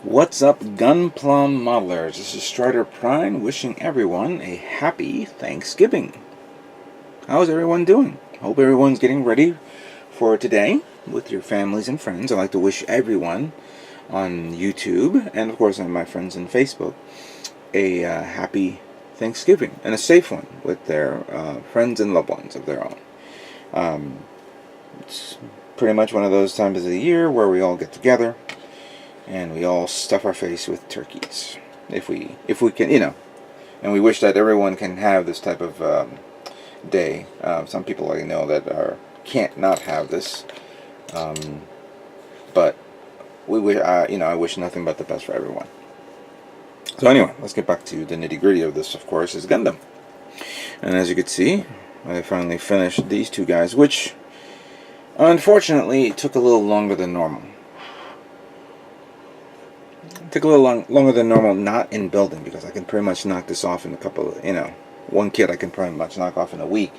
What's up, Gunplum Modelers? This is Strider Prime wishing everyone a happy Thanksgiving. How's everyone doing? Hope everyone's getting ready for today with your families and friends. I'd like to wish everyone on YouTube and, of course, on my friends on Facebook a happy Thanksgiving and a safe one with their friends and loved ones of their own. It's pretty much one of those times of the year where we all get together and we all stuff our face with turkeys, if we can, and we wish that everyone can have this type of day. Some people I know that can't not have this, but I wish nothing but the best for everyone. So anyway, let's get back to the nitty-gritty of this. Of course, is Gundam, and as you can see, I finally finished these two guys, which unfortunately took a little longer than normal. Took a little longer than normal, not in building, because I can pretty much knock this off in a couple of, one kit I can pretty much knock off in a week.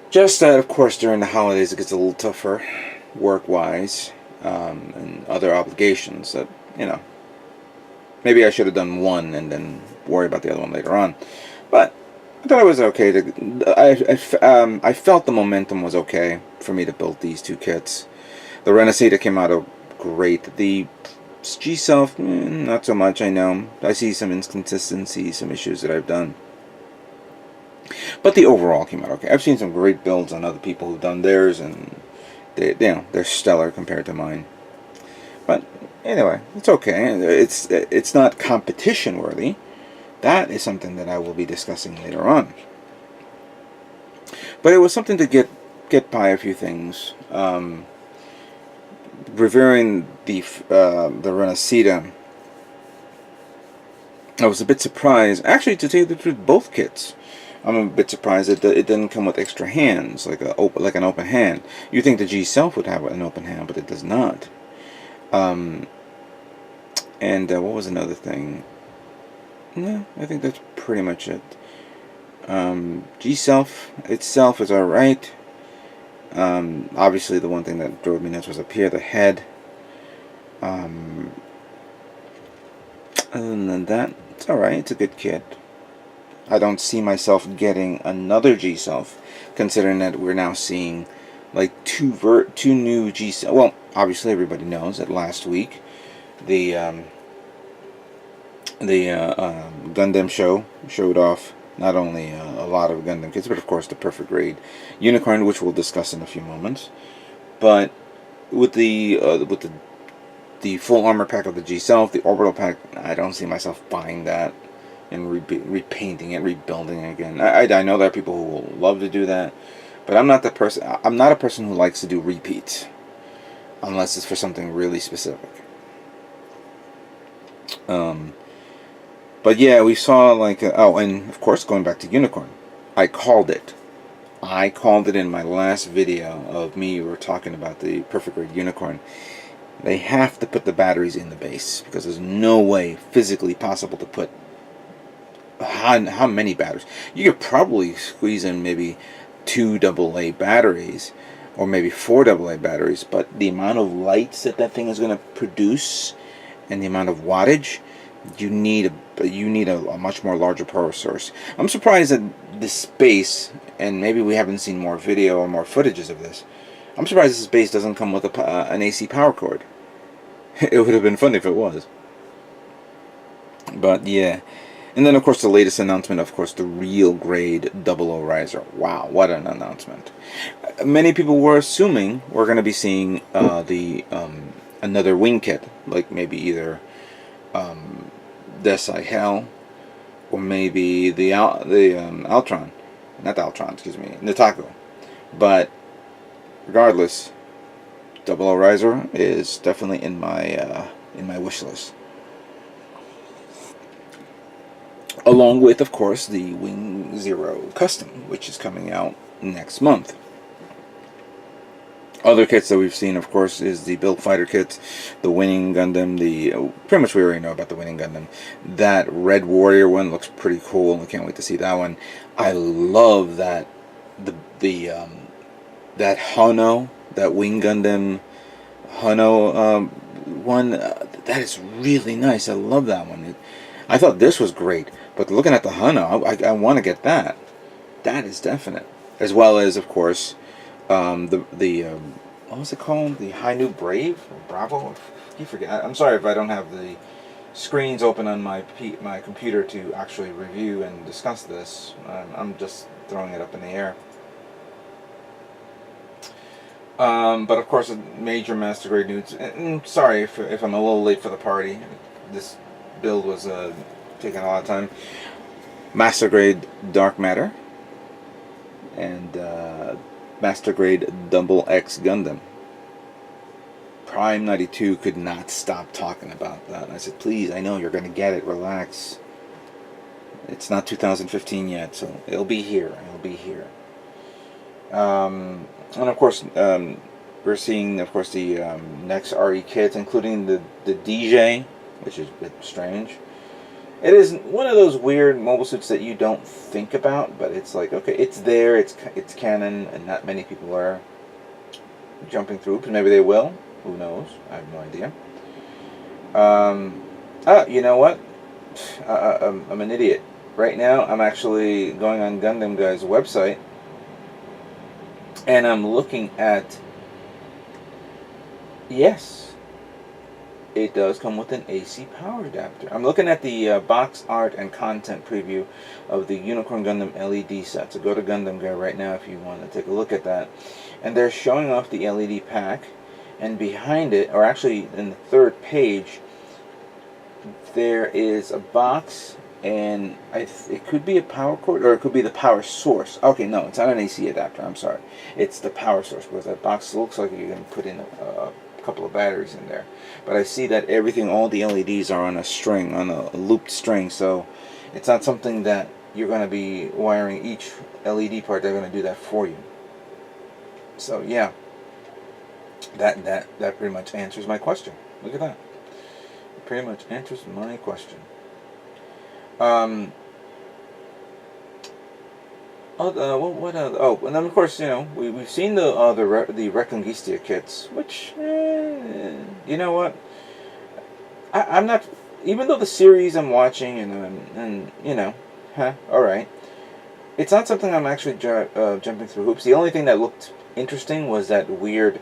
Just that, of course, during the holidays it gets a little tougher, work-wise, and other obligations that, maybe I should have done one and then worry about the other one later on. But I thought it was okay. I felt the momentum was okay for me to build these two kits. The Renesita came out great. The G-Self, not so much, I know. I see some inconsistencies, some issues that I've done. But the overall came out okay. I've seen some great builds on other people who've done theirs, and they're stellar compared to mine. But anyway, it's okay. It's not competition worthy. That is something that I will be discussing later on. But it was something to get by a few things. Reviewing the Renesita, I was a bit surprised. Actually, to tell you the truth, both kits, I'm a bit surprised that it didn't come with extra hands, like an open hand. You think the G-Self would have an open hand, but it does not. And what was another thing? No, I think that's pretty much it. G-Self itself is alright. Obviously the one thing that drove me nuts was up here, the head. Other than that, it's alright, it's a good kit. I don't see myself getting another G-Self, considering that we're now seeing like two new G-Self. Well, obviously everybody knows that last week the Gundam show showed off not only a lot of Gundam kits, but of course the perfect grade Unicorn, which we'll discuss in a few moments. But with the full armor pack of the G-Self, the orbital pack, I don't see myself buying that and repainting it, rebuilding it again. I know there are people who will love to do that, but I'm not the person. I'm not a person who likes to do repeats, unless it's for something really specific. But yeah, we saw like and of course going back to Unicorn, I called it. I called it in my last video of me. We were talking about the perfect grade Unicorn. They have to put the batteries in the base because there's no way physically possible to put how many batteries. You could probably squeeze in maybe 2 AA batteries or maybe 4 AA batteries, but the amount of lights that thing is going to produce and the amount of wattage, you need a much more larger power source. I'm surprised that this base, and maybe we haven't seen more video or more footages of this, I'm surprised this base doesn't come with an AC power cord. It would have been fun if it was. But yeah. And then of course the latest announcement, of course, the real grade 00 riser. Wow, what an announcement. Many people were assuming we're going to be seeing another wing kit, like maybe either Desai Hell, or maybe the Altron, not the Altron, excuse me, Nataku. But regardless, 00 riser is definitely in my wish list. Along with, of course, the Wing Zero Custom, which is coming out next month. Other kits that we've seen, of course, is the Build Fighter kit, the Winning Gundam, pretty much we already know about the Winning Gundam. That Red Warrior one looks pretty cool, and we can't wait to see that one. I love that that Hano, that Wing Gundam Hano one. That is really nice. I love that one. I thought this was great, but looking at the Hana, I want to get that. That is definite. As well as, of course, the what was it called? The High New Brave? Bravo? You forget. I'm sorry if I don't have the screens open on my computer to actually review and discuss this. I'm just throwing it up in the air. But of course, major master grade nudes. And sorry if I'm a little late for the party. This build was taking a lot of time. Master grade Dark Matter and master grade Double X Gundam. Prime 92 could not stop talking about that. And I said, please, I know you're going to get it. Relax. It's not 2015 yet, so it'll be here. It'll be here. And of course, we're seeing, of course, the next RE kits, including the DJ, which is a bit strange. It is one of those weird mobile suits that you don't think about, but it's like, okay, it's there, it's canon, and not many people are jumping through, because maybe they will. Who knows? I have no idea. You know what? I'm an idiot. Right now, I'm actually going on Gundam Guy's website, and I'm looking at, yes, it does come with an AC power adapter. I'm looking at the box art and content preview of the Unicorn Gundam LED set. So go to Gundam Guy right now if you want to take a look at that. And they're showing off the LED pack, and behind it, or actually in the third page, there is a box, and it could be a power cord, or it could be the power source. Okay, no, it's not an AC adapter, I'm sorry. It's the power source, because that box looks like you can put in a couple of batteries in there. But I see that everything, all the LEDs are on a string, on a looped string, so it's not something that you're going to be wiring each LED part. They're going to do that for you. So yeah, that pretty much answers my question. Look at that. It pretty much answers my question. And then of course, you know, we've seen the Reconquista kits, which you know what, I'm not, even though the series I'm watching and you know, all right, it's not something I'm actually jumping through hoops. The only thing that looked interesting was that weird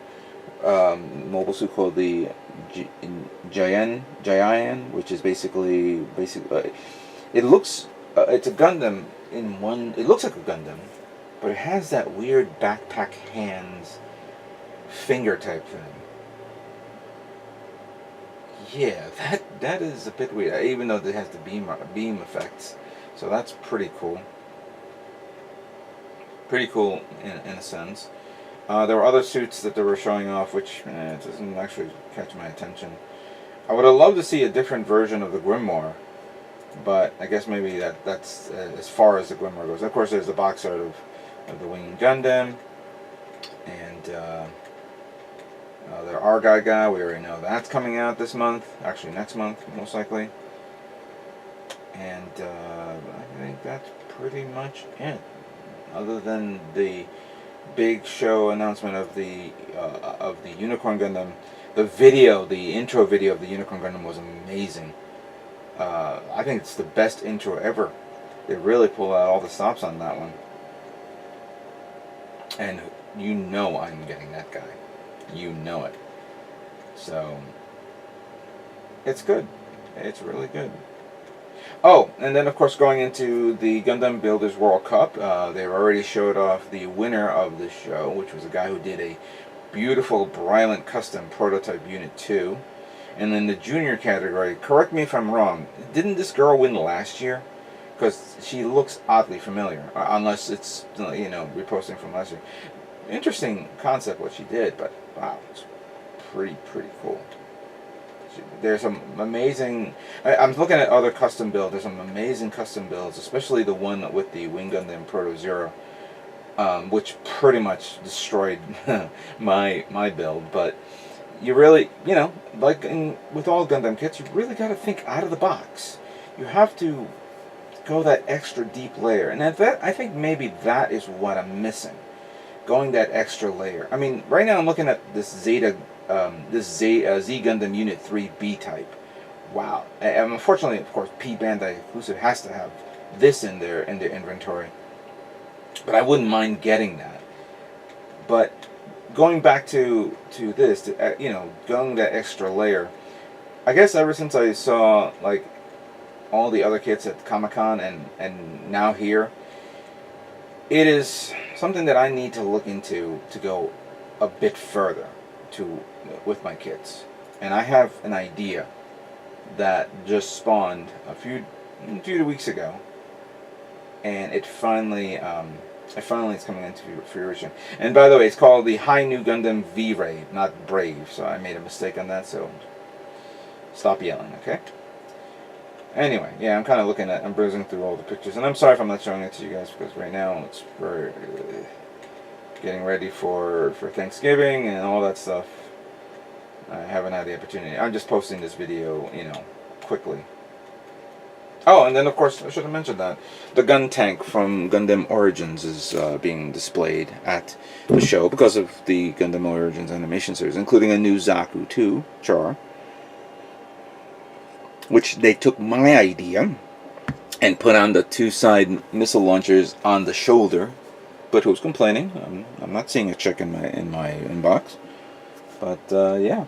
mobile suit called the Giant, which is basically it looks it's a Gundam in one. It looks like a Gundam, but it has that weird backpack hands finger type thing. Yeah, that is a bit weird. Even though it has the beam effects, so that's pretty cool. Pretty cool in a sense. There were other suits that they were showing off, which it doesn't actually catch my attention. I would have loved to see a different version of the Grimoire, but I guess maybe that's as far as the Grimoire goes. Of course, there's the box art of the Winged Gundam, and their Argai, we already know that's coming out this month, actually next month, most likely. And I think that's pretty much it. Other than the big show announcement of the Unicorn Gundam, the intro video of the Unicorn Gundam was amazing. I think it's the best intro ever. They really pull out all the stops on that one. And you know I'm getting that guy. You know it. So, it's good. It's really good. Oh, and then of course going into the Gundam Builders World Cup, they've already showed off the winner of the show, which was a guy who did a beautiful Brylant Custom Prototype Unit 2. And in the junior category, correct me if I'm wrong, didn't this girl win last year? Because she looks oddly familiar, unless it's, you know, reposting from last year. Interesting concept what she did, but wow, it's pretty cool. There's some amazing, I'm looking at other custom builds, there's some amazing custom builds, especially the one with the Wing Gundam Proto Zero, which pretty much destroyed my build. But you really, you know, like with all Gundam kits, you really got to think out of the box. You have to go that extra deep layer, and I think maybe that is what I'm missing, going that extra layer. I mean, right now I'm looking at this Zeta Z Gundam Unit 3B type. Wow. And unfortunately, of course, P Bandai exclusive has to have this in their inventory. But I wouldn't mind getting that. But going back to this, going that extra layer. I guess ever since I saw like all the other kits at Comic-Con and now here, it is something that I need to look into to go a bit further with my kits. And I have an idea that just spawned a few weeks ago, and it finally is coming into fruition. And by the way, it's called the High New Gundam V-Ray, not Brave. So I made a mistake on that. So stop yelling, okay? Anyway, yeah, I'm kind of I'm browsing through all the pictures, and I'm sorry if I'm not showing it to you guys because right now we're getting ready for Thanksgiving and all that stuff. I haven't had the opportunity. I'm just posting this video, quickly. Oh, and then of course I should have mentioned that the gun tank from Gundam Origins is being displayed at the show because of the Gundam Origins animation series, including a new Zaku 2 Char, which they took my idea and put on the 2-side missile launchers on the shoulder. But who's complaining? I'm not seeing a check in my inbox. But yeah,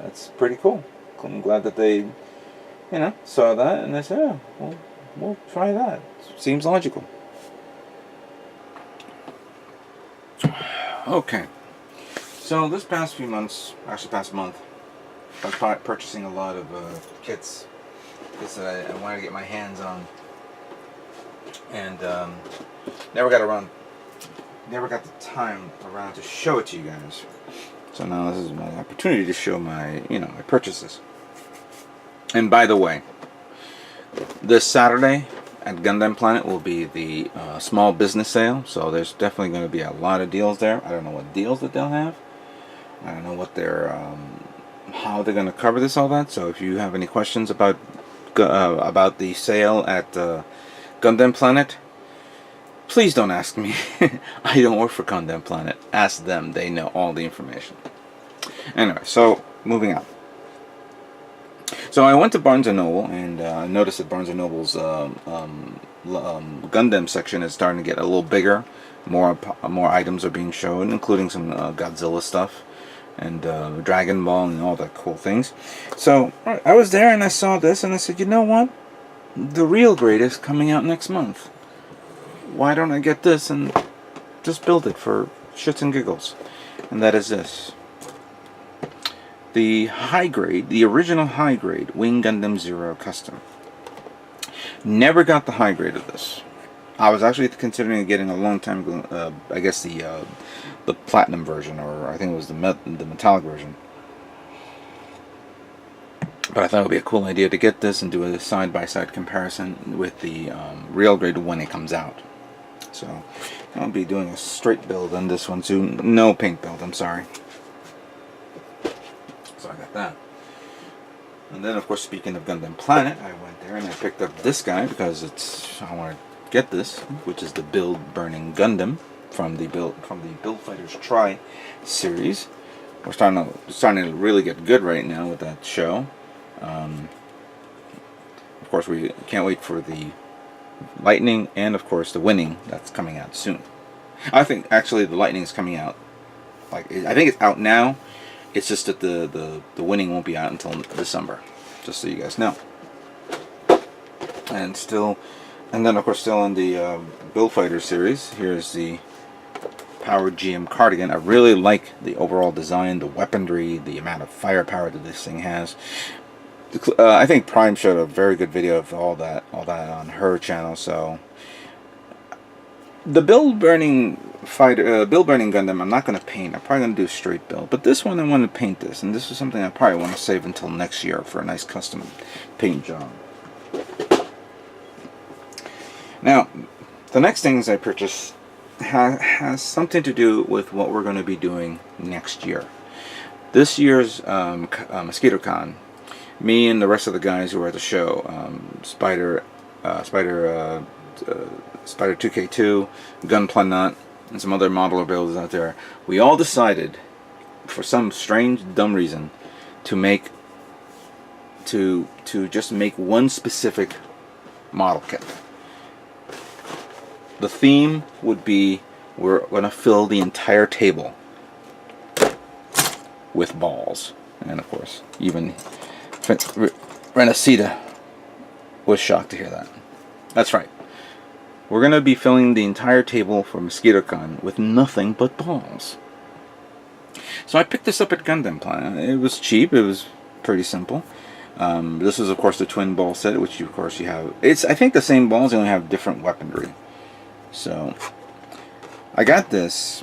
that's pretty cool. I'm glad that they, saw that and they said, yeah, we'll try that. Seems logical. Okay. So this past few months, actually past month, I was purchasing a lot of kits that I wanted to get my hands on, and never got the time around to show it to you guys. So now this is my opportunity to show my my purchases. And by the way, this Saturday at Gundam Planet will be the small business sale, so there's definitely going to be a lot of deals there. I don't know what deals that they'll have. I don't know what how they're going to cover this, all that. So if you have any questions about the sale at Gundam Planet, please don't ask me. I don't work for Gundam Planet. Ask them. They know all the information. Anyway, so moving on. So I went to Barnes & Noble and noticed that Barnes & Noble's Gundam section is starting to get a little bigger. More items are being shown, including some Godzilla stuff and Dragon Ball and all that cool things. So I was there and I saw this and I said, you know what? The real grade is coming out next month. Why don't I get this and just build it for shits and giggles? And that is this. The high grade, the original high grade Wing Gundam Zero Custom. Never got the high grade of this. I was actually considering getting a long time ago, I guess the platinum version, or I think it was the metallic version. But I thought it would be a cool idea to get this and do a side-by-side comparison with the real grade when it comes out. So I'll be doing a straight build on this one soon. No paint build, I'm sorry. So I got that. And then, of course, speaking of Gundam Planet, I went there and I picked up this guy because I want to get this, which is the Build Burning Gundam from the Build Fighters Try series. We're starting to really get good right now with that show. Of course, we can't wait for the Lightning and, of course, the Winning that's coming out soon. I think actually the Lightning is coming out. I think it's out now. It's just that the Winning won't be out until December. Just so you guys know. And then of course still in the Build Fighter series. Here's the Powered GM Cardigan. I really like the overall design, the weaponry, the amount of firepower that this thing has. I think Prime showed a very good video of all that on her channel. So the Build Burning Gundam, I'm not going to paint. I'm probably going to do a straight build. But this one, I want to paint this, and this is something I probably want to save until next year for a nice custom paint job. Now, the next things I purchased has something to do with what we're going to be doing next year. This year's MosquitoCon, me and the rest of the guys who were at the show, Spider 2K2, Gunplanot, and some other modeler builders out there, we all decided for some strange, dumb reason, to make to just make one specific model kit. The theme would be we're going to fill the entire table with balls. And of course, even Renacita was shocked to hear that. That's right. We're going to be filling the entire table for MosquitoCon with nothing but balls. So I picked this up at Gundam Planet. It was cheap. It was pretty simple. This is, of course, the twin ball set, which of course you have. It's, I think, the same balls. They only have different weaponry. So I got this,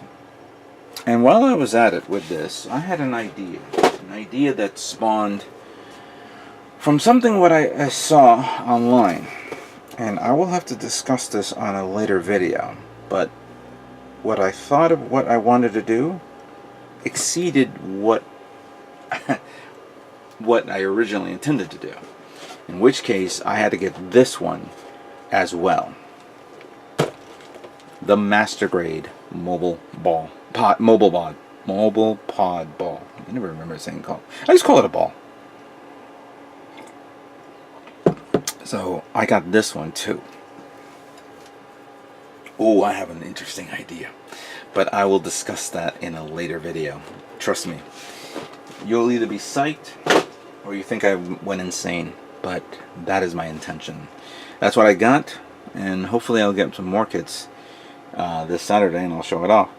and while I was at it with this, I had an idea that spawned from something what I saw online, and I will have to discuss this on a later video. But what I thought of what I wanted to do exceeded what what I originally intended to do, in which case I had to get this one as well. The Master Grade Mobile Pod Ball. I never remember saying it called. I just call it a ball. So I got this one too. Oh, I have an interesting idea, but I will discuss that in a later video. Trust me. You'll either be psyched or you think I went insane, but that is my intention. That's what I got, and hopefully I'll get some more kits this Saturday, and I'll show it off.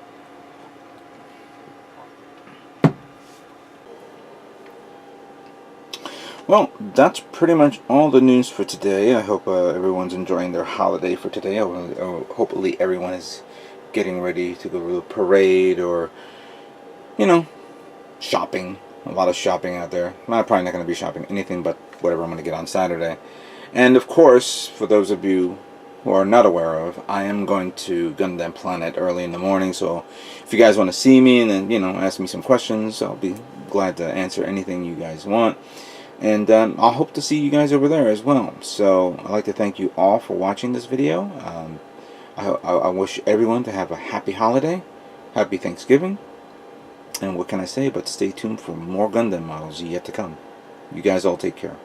Well, that's pretty much all the news for today. I hope everyone's enjoying their holiday for today. Hopefully everyone is getting ready to go to a parade or, you know, shopping. A lot of shopping out there. I'm probably not going to be shopping anything but whatever I'm going to get on Saturday. And of course, for those of you who are not aware of, I am going to Gundam Planet early in the morning, so if you guys want to see me and then, you know, ask me some questions, I'll be glad to answer anything you guys want. And I'll hope to see you guys over there as well. So I'd like to thank you all for watching this video. I wish everyone to have a happy holiday, happy Thanksgiving, and what can I say but stay tuned for more Gundam models yet to come. You guys all take care.